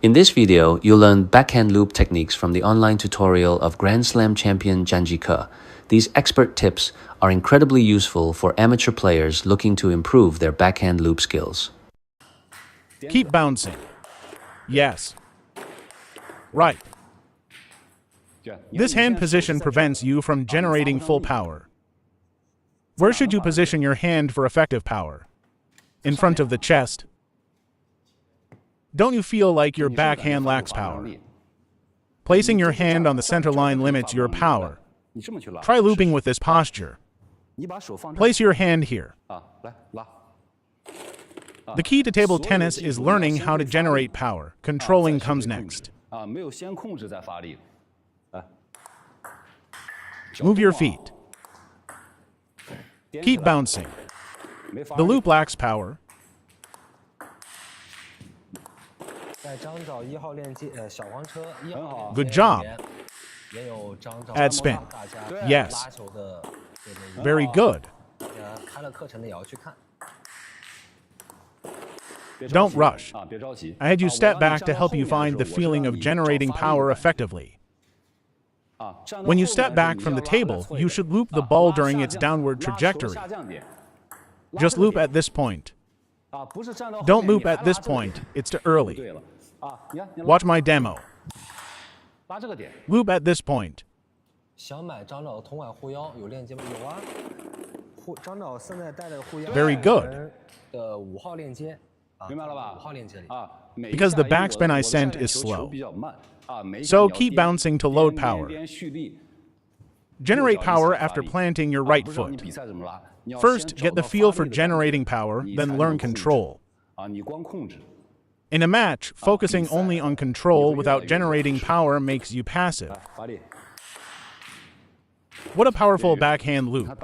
In this video, you'll learn backhand loop techniques from the online tutorial of Grand Slam champion Zhang. These expert tips are incredibly useful for amateur players looking to improve their backhand loop skills. Keep bouncing. Yes. Right. This hand position prevents you from generating full power. Where should you position your hand for effective power? In front of the chest? Don't you feel like your backhand lacks power? Placing your hand on the center line limits your power. Try looping with this posture. Place your hand here. The key to table tennis is learning how to generate power. Controlling comes next. Move your feet. Keep bouncing. The loop lacks power. Good job. Add spin. Yes. Very good. Don't rush. I had you step back to help you find the feeling of generating power effectively. When you step back from the table, you should loop the ball during its downward trajectory. Just loop at this point. Don't loop at this point, it's too early. Watch my demo. Loop at this point. Very good. Because the backspin I sent is slow. So keep bouncing to load power. Generate power after planting your right foot. First, get the feel for generating power, then learn control. In a match, focusing only on control without generating power makes you passive. What a powerful backhand loop.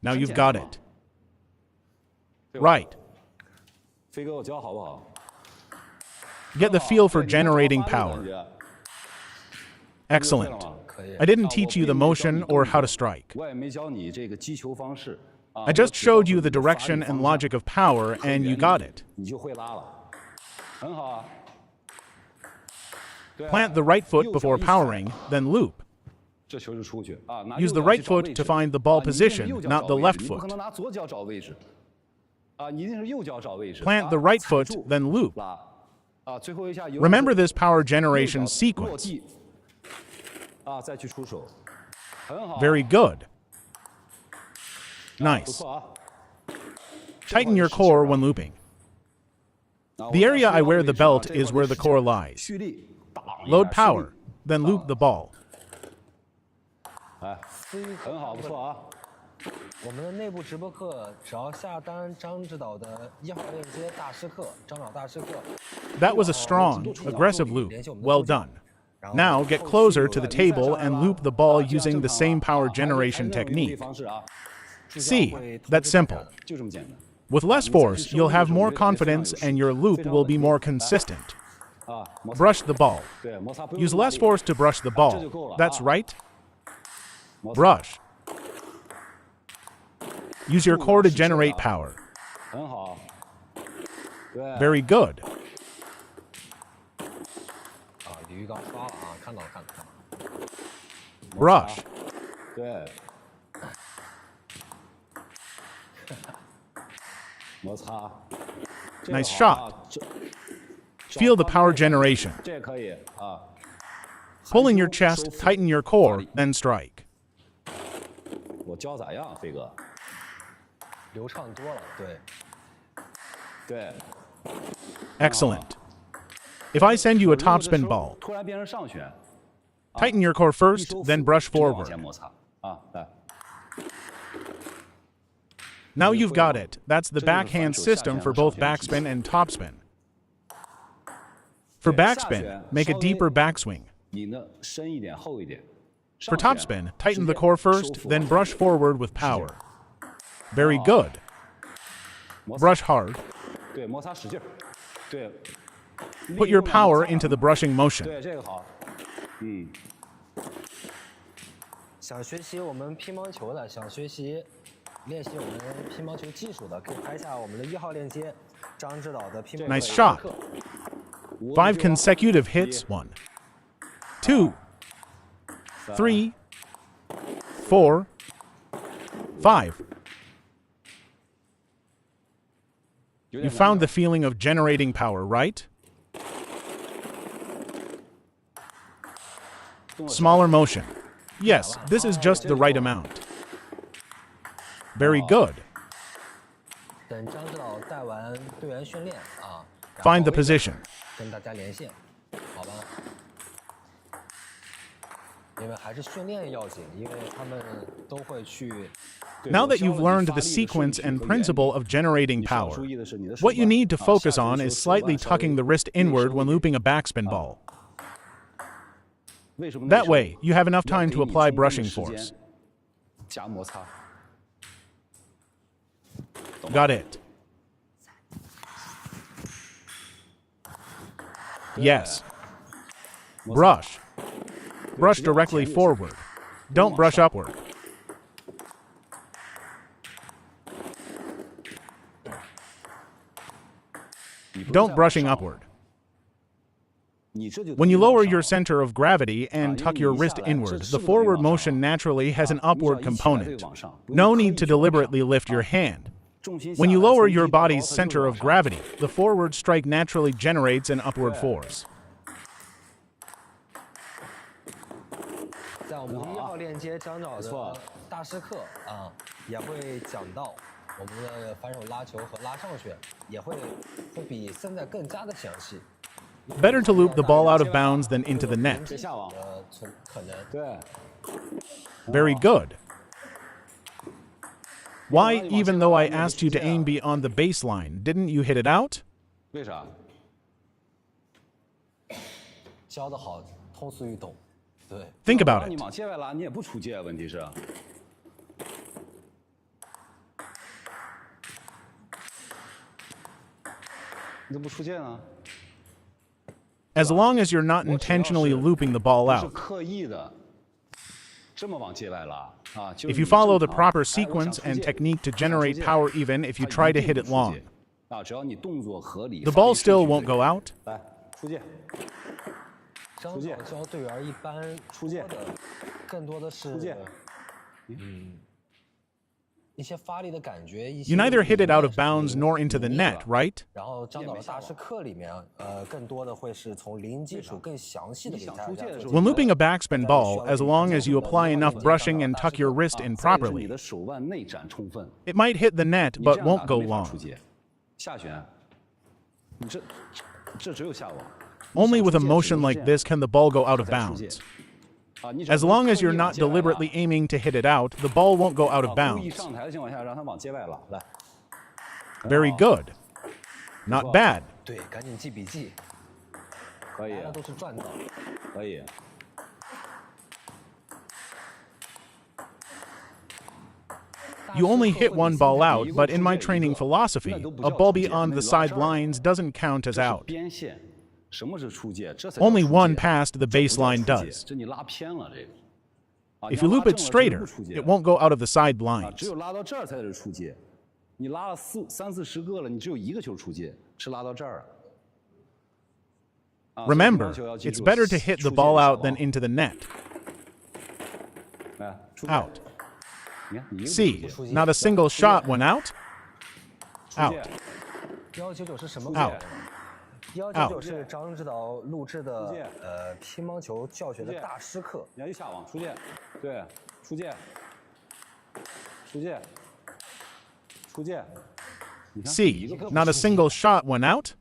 Now you've got it. Right. Get the feel for generating power. Excellent. I didn't teach you the motion or how to strike. I just showed you the direction and logic of power, and you got it. Plant the right foot before powering, then loop. Use the right foot to find the ball position, not the left foot. Plant the right foot, then loop. Remember this power generation sequence. Very good. Nice. Tighten your core when looping. The area I wear the belt is where the core lies. Load power, then loop the ball. That was a strong, aggressive loop. Well done. Now get closer to the table and loop the ball using the same power generation technique. See, that's simple. With less force, you'll have more confidence and your loop will be more consistent. Brush the ball. Use less force to brush the ball. That's right. Brush. Use your core to generate power. Very good. Brush. Nice shot. Feel the power generation. Pulling your chest, tighten your core, then strike. Excellent. If I send you a topspin ball, tighten your core first, then brush forward. Now you've got it. That's the backhand system for both backspin and topspin. For backspin, make a deeper backswing. For topspin, tighten the core first, then brush forward with power. Very good. Brush hard. Put your power into the brushing motion. 想学习我们乒乓球的，想学习练习我们乒乓球技术的，可以拍下我们的1号链接。Nice shot. 5 consecutive hits. 1, 2, 3, 4, 5. You found the feeling of generating power, right? Smaller motion. Yes, this is just the right amount. Very good. Find the position. Now that you've learned the sequence and principle of generating power, what you need to focus on is slightly tucking the wrist inward when looping a backspin ball. That way, you have enough time to apply brushing force. Got it. Yes. Brush. Brush directly forward. Don't brush upward. Don't brushing upward. When you lower your center of gravity and tuck your wrist inward, the forward motion naturally has an upward component. No need to deliberately lift your hand. When you lower your body's center of gravity, the forward strike naturally generates an upward force. Better to loop the ball out of bounds than into the net. Very good. Why, even though I asked you to aim beyond the baseline, didn't you hit it out? Think about it. As long as you're not intentionally looping the ball out. If you follow the proper sequence and technique to generate power even if you try to hit it long, the ball still won't go out. You neither hit it out of bounds nor into the net, right? When looping a backspin ball, as long as you apply enough brushing and tuck your wrist in properly, it might hit the net but won't go long. Only with a motion like this can the ball go out of bounds. As long as you're not deliberately aiming to hit it out, the ball won't go out of bounds. Very good. Not bad. You only hit one ball out, but in my training philosophy, a ball beyond the sidelines doesn't count as out. Only one past the baseline does. If you loop it straighter, it won't go out of the side lines. Remember, it's better to hit the ball out than into the net. Out. See, not a single shot went out. Out. Out. Out. See, not a single shot went out.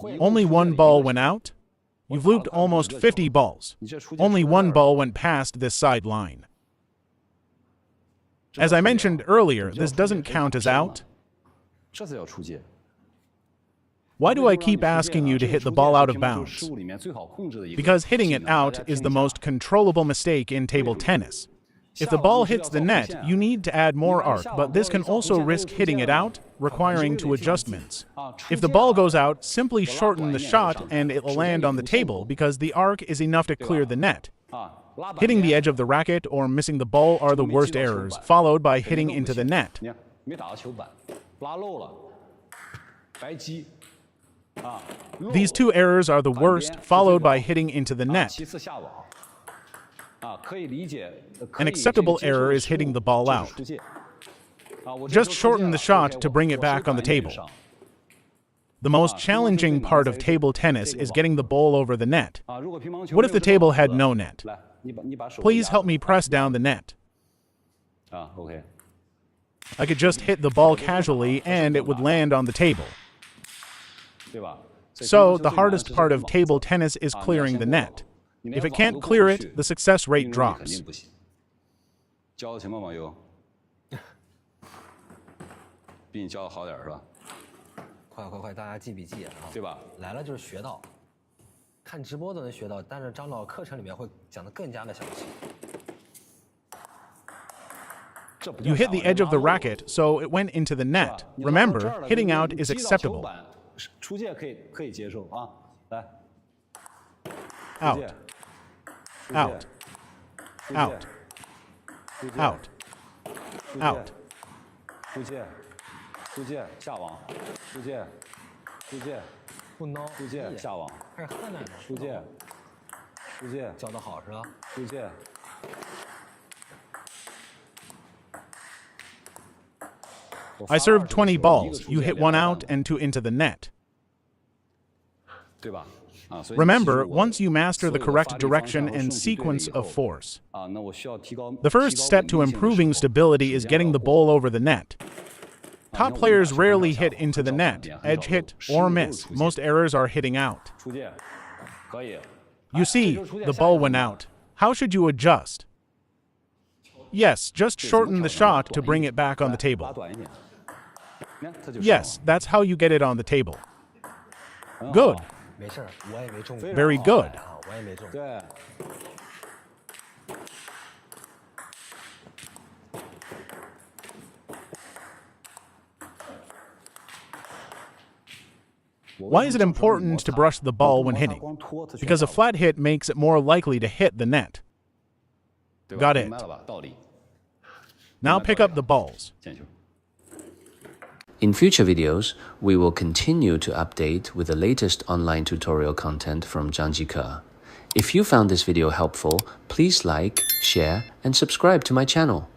Only one ball went out. You've looped almost 50 balls. Only one ball went past this side line. As I mentioned earlier, this doesn't count as out. Why do I keep asking you to hit the ball out of bounds? Because hitting it out is the most controllable mistake in table tennis. If the ball hits the net, you need to add more arc, but this can also risk hitting it out, requiring two adjustments. If the ball goes out, simply shorten the shot and it will land on the table because the arc is enough to clear the net. Hitting the edge of the racket or missing the ball are the worst errors, followed by hitting into the net. These two errors are the worst, followed by hitting into the net. An acceptable error is hitting the ball out. Just shorten the shot to bring it back on the table. The most challenging part of table tennis is getting the ball over the net. What if the table had no net? Please help me press down the net. I could just hit the ball casually and it would land on the table. So the hardest part of table tennis is clearing the net. If it can't clear it, the success rate drops. 比你教的好点是吧？快，大家记笔记啊！对吧？来了就是学到，看直播都能学到，但是张老课程里面会讲得更加的详细。You hit the edge of the racket, so it went into the net. Remember, hitting out is acceptable. 出界可以接受啊，来。Out. Out. Out. Out. Out. 出界。 出界下网，出界，出界，不孬，出界下网，还是河南的，出界，出界，教得好是吧？出界。I served 20 balls. You hit one out and two into the net. 对吧？ Remember, once you master the correct direction and sequence of force, the first step to improving stability is getting the ball over the net. Top players rarely hit into the net, edge hit, or miss. Most errors are hitting out. You see, the ball went out. How should you adjust? Yes, just shorten the shot to bring it back on the table. Yes, that's how you get it on the table. Good. Very good. Why is it important to brush the ball when hitting? Because a flat hit makes it more likely to hit the net. Got it. Now pick up the balls. In future videos, we will continue to update with the latest online tutorial content from Zhang. If you found this video helpful, please like, share, and subscribe to my channel.